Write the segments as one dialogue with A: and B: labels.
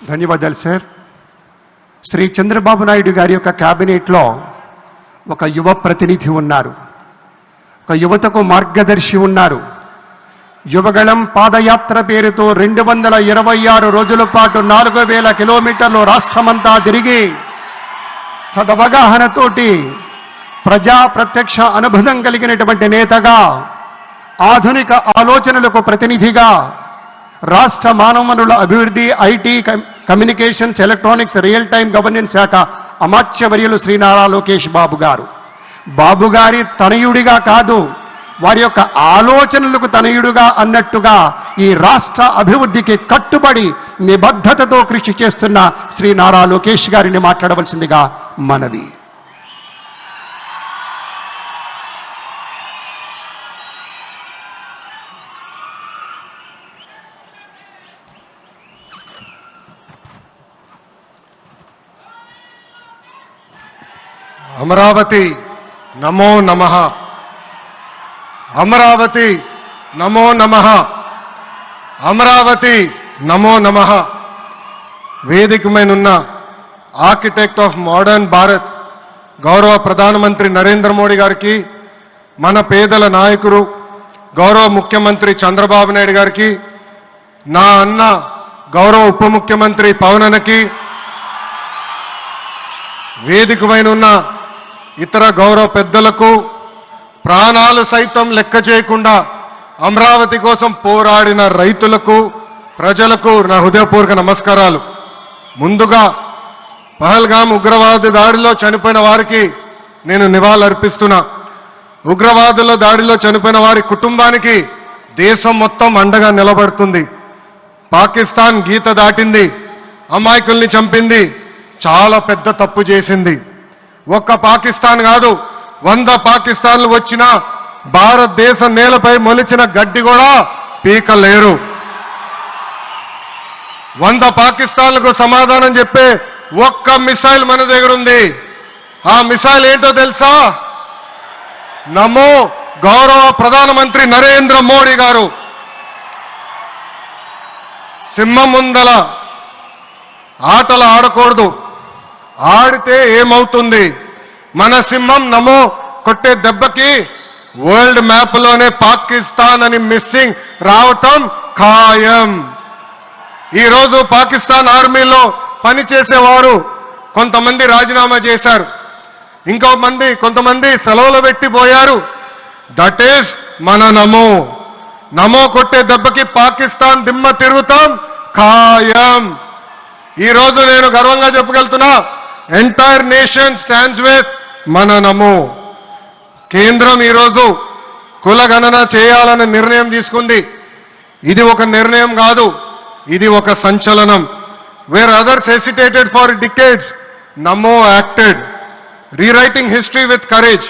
A: ధన్యవాదాలు సార్. శ్రీ చంద్రబాబు నాయుడు గారి యొక్క క్యాబినెట్లో ఒక యువ ప్రతినిధి ఉన్నారు, ఒక యువతకు మార్గదర్శి ఉన్నారు. యువగళం పాదయాత్ర పేరుతో 226 రోజుల పాటు 4000 కిలోమీటర్లు రాష్ట్రమంతా తిరిగి సదవగాహనతోటి ప్రజా ప్రత్యక్ష అనుబంధం కలిగినటువంటి నేతగా, ఆధునిక ఆలోచనలకు ప్రతినిధిగా, రాష్ట్ర మానవ వనరుల అభివృద్ధి, IT, communications, electronics, real time governance శాఖ అమాత్యవర్యులు శ్రీ నారా లోకేష్ బాబు గారు. బాబు గారి తనయుడిగా కాదు, వారి యొక్క ఆలోచనలకు తనయుడుగా అన్నట్టుగా ఈ రాష్ట్ర అభివృద్ధికి కట్టుబడి నిబద్ధతతో కృషి చేస్తున్న శ్రీ నారా లోకేష్ గారిని మాట్లాడవలసిందిగా మనవి.
B: అమరావతి నమో నమః, అమరావతి నమో నమః, అమరావతి నమో నమః. వేదికమైనున్న ఆర్కిటెక్ట్ ఆఫ్ మోడర్న్ భారత్ గౌరవ ప్రధానమంత్రి నరేంద్ర మోడీ గారికి, మన పేదల నాయకుడు గౌరవ ముఖ్యమంత్రి చంద్రబాబు నాయుడు గారికి, నా అన్న గౌరవ ఉప ముఖ్యమంత్రి పవన్ అన్నకి, వేదికమైనున్న ఇతర గౌరవ పెద్దలకు, ప్రాణాలు సైతం లెక్క చేయకుండా అమరావతి కోసం పోరాడిన రైతులకు, ప్రజలకు నా హృదయపూర్వక నమస్కారాలు. ముందుగా పహల్గామ్ ఉగ్రవాద దాడిలో చనిపోయిన వారికి నేను నివాళులర్పిస్తున్నా. ఉగ్రవాదుల దాడిలో చనిపోయిన వారి కుటుంబానికి దేశం మొత్తం అండగా నిలబడుతుంది. పాకిస్తాన్ గీత దాటింది, అమాయకుల్ని చంపింది, చాలా పెద్ద తప్పు చేసింది. ఒక్క పాకిస్తాన్ కాదు, 100 పాకిస్తాన్లు వచ్చినా భారతదేశ నేలపై మొలిచిన గడ్డి కూడా పీకలేరు. 100 పాకిస్తాన్లకు సమాధానం చెప్పే ఒక్క మిసైల్ మన దగ్గర ఉంది. ఆ మిసైల్ ఏంటో తెలుసా? నమో గౌరవ ప్రధానమంత్రి నరేంద్ర మోడీ గారు. సింహం ముందల ఆటలు ఆడకూడదు, ఆడితే ఏమవుతుంది? మన సింహం నమో కొట్టే దెబ్బకి వరల్డ్ మ్యాప్లోనే పాకిస్తాన్ అని మిస్సింగ్ రావటం ఖాయం. ఈరోజు పాకిస్తాన్ ఆర్మీలో పనిచేసేవారు కొంతమంది రాజీనామా చేశారు, కొంతమంది సెలవులు పెట్టిపోయారు. దట్ ఈస్ మన నమో. నమో కొట్టే దెబ్బకి పాకిస్తాన్ దిమ్మ తిరుగుతాం ఖాయం. ఈరోజు నేను గర్వంగా చెప్పగలుగుతున్నా, ఎంటైర్ నేషన్ స్టాండ్స్ విత్ మన నమో. కేంద్రం ఈరోజు కులగణన చేయాలనే నిర్ణయం తీసుకుంది. ఇది ఒక నిర్ణయం కాదు, ఇది ఒక సంచలనం. Where others hesitated for decades, Namo acted, rewriting history with courage.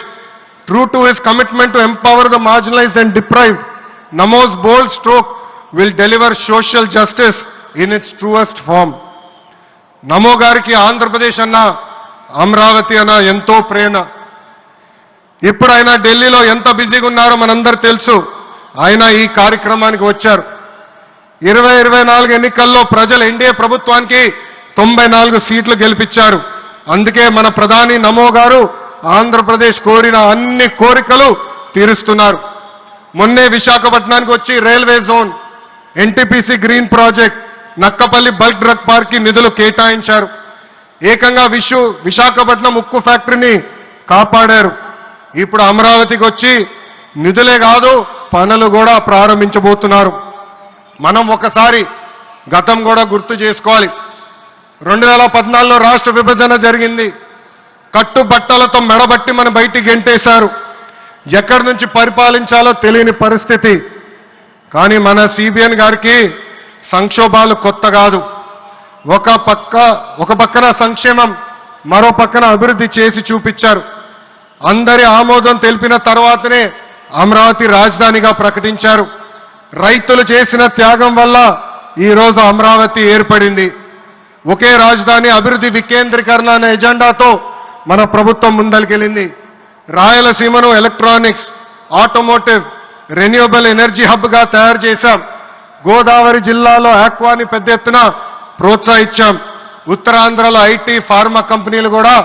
B: True to his commitment to empower the marginalized and deprived, Namo's bold stroke will deliver social justice in its truest form. నమో గారికి ఆంధ్రప్రదేశ్ అన్న, అమరావతి అన్న ఎంతో ప్రేమ. ఇప్పుడు ఆయన ఢిల్లీలో ఎంత బిజీగా ఉన్నారో మనందరూ తెలుసు. ఆయన ఈ కార్యక్రమానికి వచ్చారు. 2024 ఎన్నికల్లో ప్రజలు ఎన్డీఏ ప్రభుత్వానికి 94 సీట్లు గెలిపించారు. అందుకే మన ప్రధాని నమో గారు ఆంధ్రప్రదేశ్ కోరిన అన్ని కోరికలు తీరుస్తున్నారు. మొన్నే విశాఖపట్నానికి వచ్చి railway zone, NTPC green project, Nakkapalli bulk drug park కి నిధులు కేటాయించారు. ఏకంగా విశాఖపట్నం ఉక్కు ఫ్యాక్టరీని కాపాడారు. ఇప్పుడు అమరావతికి వచ్చి నిధులే కాదు పనులు కూడా ప్రారంభించబోతున్నారు. మనం ఒకసారి గతం కూడా గుర్తు చేసుకోవాలి. 2014లో రాష్ట్ర విభజన జరిగింది. కట్టుబట్టలతో మెడబట్టి మన బయటికి గెంటేశారు. ఎక్కడి నుంచి పరిపాలించాలో తెలియని పరిస్థితి. కానీ మన సిబిఎన్ గారికి సంక్షోభాలు కొత్త కాదు. ఒక పక్కన సంక్షేమం, మరో పక్కన అభివృద్ధి చేసి చూపించారు. అందరి ఆమోదం తెలిపిన తర్వాతనే అమరావతి రాజధానిగా ప్రకటించారు. రైతులు చేసిన త్యాగం వల్ల ఈరోజు అమరావతి ఏర్పడింది. ఒకే రాజధాని, అభివృద్ధి వికేంద్రీకరణ అనే ఎజెండాతో మన ప్రభుత్వం ముందరికెళ్ళింది. రాయలసీమను ఎలక్ట్రానిక్స్, ఆటోమోటివ్, రెన్యూవబుల్ ఎనర్జీ హబ్గా తయారు చేశాం. గోదావరి జిల్లాలో ఆక్వాని పెద్ద ఎత్తున ప్రోత్సహించాం. ఉత్తరాంధ్రలో ఐటీ ఫార్మా కంపెనీలు కూడా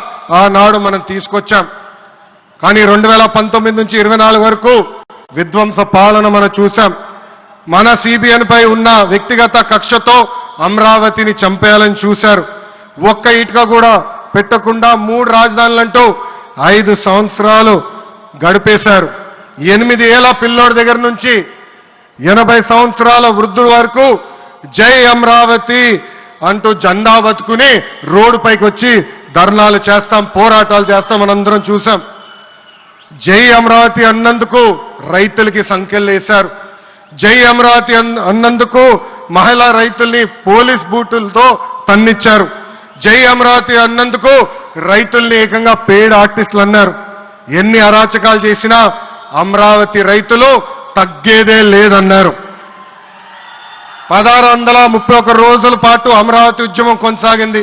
B: ఆనాడు మనం తీసుకొచ్చాం. కానీ 2019 నుంచి 24 వరకు విధ్వంస పాలన మనం చూసాం. మన సిబిఎన్ పై ఉన్న వ్యక్తిగత కక్షతో అమరావతిని చంపేయాలని చూశారు. ఒక్క ఇటుక కూడా పెట్టకుండా 3 రాజధానులంటూ 5 సంవత్సరాలు గడిపేశారు. 8 ఏళ్ల పిల్లోడి దగ్గర నుంచి 80 సంవత్సరాల వృద్ధుల వరకు జై అమరావతి అంటూ జెండా బతుకుని రోడ్డు పైకి వచ్చి ధర్నాలు చేస్తాం, పోరాటాలు చేస్తాం మనందరం చూసాం. జై అమరావతి అన్నందుకు రైతులకి సంఖ్యలు వేశారు. జై అమరావతి అన్నందుకు మహిళా రైతుల్ని పోలీస్ బూటులతో తన్నిచ్చారు. జై అమరావతి అన్నందుకు రైతుల్ని ఏకంగా పేడ్ ఆర్టిస్టులు అన్నారు. ఎన్ని అరాచకాలు చేసినా అమరావతి రైతులు తగ్గేదే లేదన్నారు. 1631 రోజుల పాటు అమరావతి ఉద్యమం కొనసాగింది.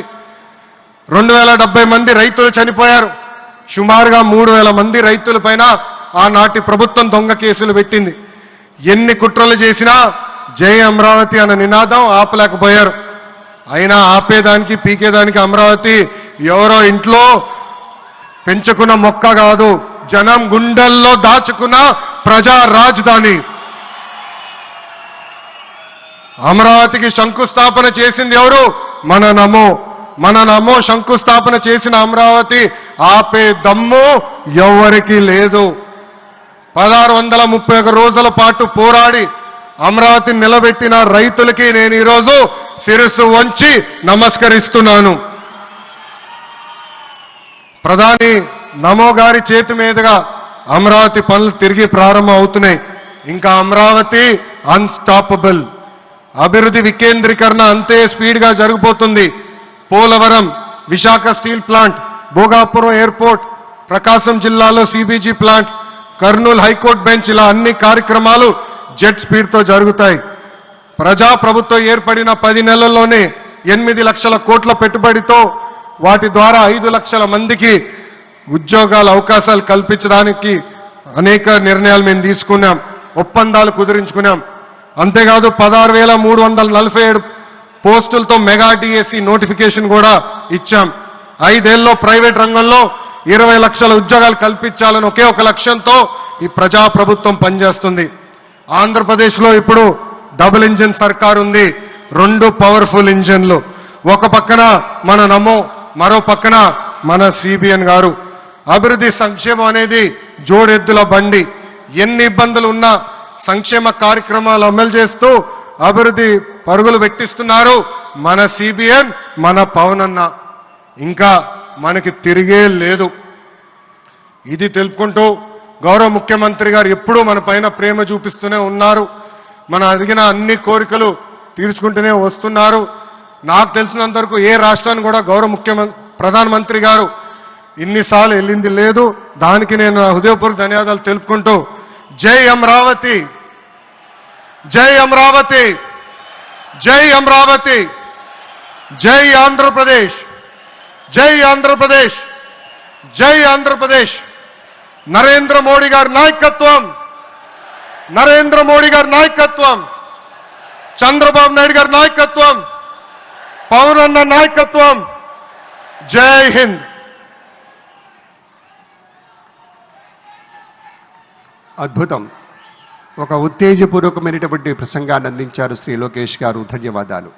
B: 2070 మంది రైతులు చనిపోయారు. సుమారుగా 3000 మంది రైతుల పైన ఆనాటి ప్రభుత్వం దొంగ కేసులు పెట్టింది. ఎన్ని కుట్రలు చేసినా జై అమరావతి అన్న నినాదం ఆపలేకపోయారు. అయినా ఆపేదానికి పీకేదానికి అమరావతి ఎవరో ఇంట్లో పెంచుకున్న మొక్క కాదు, జనం గుండెల్లో దాచుకున్న ప్రజా రాజధాని. అమరావతికి శంకుస్థాపన చేసింది ఎవరు? మన నమో శంకుస్థాపన చేసిన అమరావతి ఆపే దమ్ము ఎవరికి లేదు. 1631 రోజుల పాటు పోరాడి అమరావతిని నిలబెట్టిన రైతులకి నేను ఈరోజు శిరస్సు వంచి నమస్కరిస్తున్నాను. ప్రధాని నమో గారి చేతి మీదుగా అమరావతి పనులు తిరిగి ప్రారంభం అవుతున్నాయి. ఇంకా అమరావతి అన్స్టాపబుల్. అభివృద్ధి వికేంద్రీకరణ అంతే స్పీడ్గా జరిగిపోతుంది. Polavaram, Visakha steel plant, Bhogapuram airport, Prakasam జిల్లాలో CBG plant, Kurnool high court bench, ఇలా అన్ని కార్యక్రమాలు జెట్ స్పీడ్తో జరుగుతాయి. ప్రజాప్రభుత్వం ఏర్పడిన 10 నెలల్లోనే 8 లక్షల కోట్ల పెట్టుబడితో వాటి ద్వారా 5 లక్షల మందికి ఉద్యోగాల అవకాశాలు కల్పించడానికి అనేక నిర్ణయాలు మేము తీసుకున్నాం, ఒప్పందాలు కుదిరించుకున్నాం. అంతేకాదు 16,347 పోస్టులతో మెగా డిఎస్సి నోటిఫికేషన్ కూడా ఇచ్చాం. 5 ఏళ్లలో ప్రైవేట్ రంగంలో 20 లక్షల ఉద్యోగాలు కల్పించాలని ఒకే ఒక లక్ష్యంతో ఈ ప్రజాప్రభుత్వం పనిచేస్తుంది. ఆంధ్రప్రదేశ్లో ఇప్పుడు డబుల్ ఇంజిన్ సర్కార్ ఉంది. 2 పవర్ఫుల్ ఇంజిన్లు. ఒక పక్కన మన నమో, మరో పక్కన మన సిబిఎన్ గారు. అభివృద్ధి సంక్షేమం అనేది జోడెద్దుల బండి. ఎన్ని ఇబ్బందులు ఉన్నా సంక్షేమ కార్యక్రమాలు అమలు చేస్తూ అభివృద్ధి పరుగులు పెట్టిస్తున్నారు మన సిబిఎన్, మన పవన్ అన్న. ఇంకా మనకి తిరిగే లేదు. ఇది తెలుపుకుంటూ గౌరవ ముఖ్యమంత్రి గారు ఎప్పుడూ మన పైన ప్రేమ చూపిస్తూనే ఉన్నారు. మనం అడిగిన అన్ని కోరికలు తీర్చుకుంటూనే వస్తున్నారు. నాకు తెలిసినంత వరకు ఏ రాష్ట్రాన్ని కూడా గౌరవ ప్రధానమంత్రి గారు ఇన్నిసార్లు వెళ్ళింది లేదు. దానికి నేను హృదయపూర్వక ధన్యవాదాలు తెలుపుకుంటూ జై అమరావతి, జై అమరావతి, జై అమరావతి, జై ఆంధ్రప్రదేశ్, జై ఆంధ్రప్రదేశ్, జై ఆంధ్రప్రదేశ్. నరేంద్ర మోడీ గారి నాయకత్వం, నరేంద్ర మోడీ గారి నాయకత్వం, చంద్రబాబు నాయుడు గారి నాయకత్వం, పవన్ అన్న నాయకత్వం. జై హింద్.
A: అద్భుతం. ఒక ఉత్తేజపూర్వకమైనటువంటి ప్రసంగాన్ని అందించారు శ్రీ లోకేష్ గారు. ధన్యవాదాలు.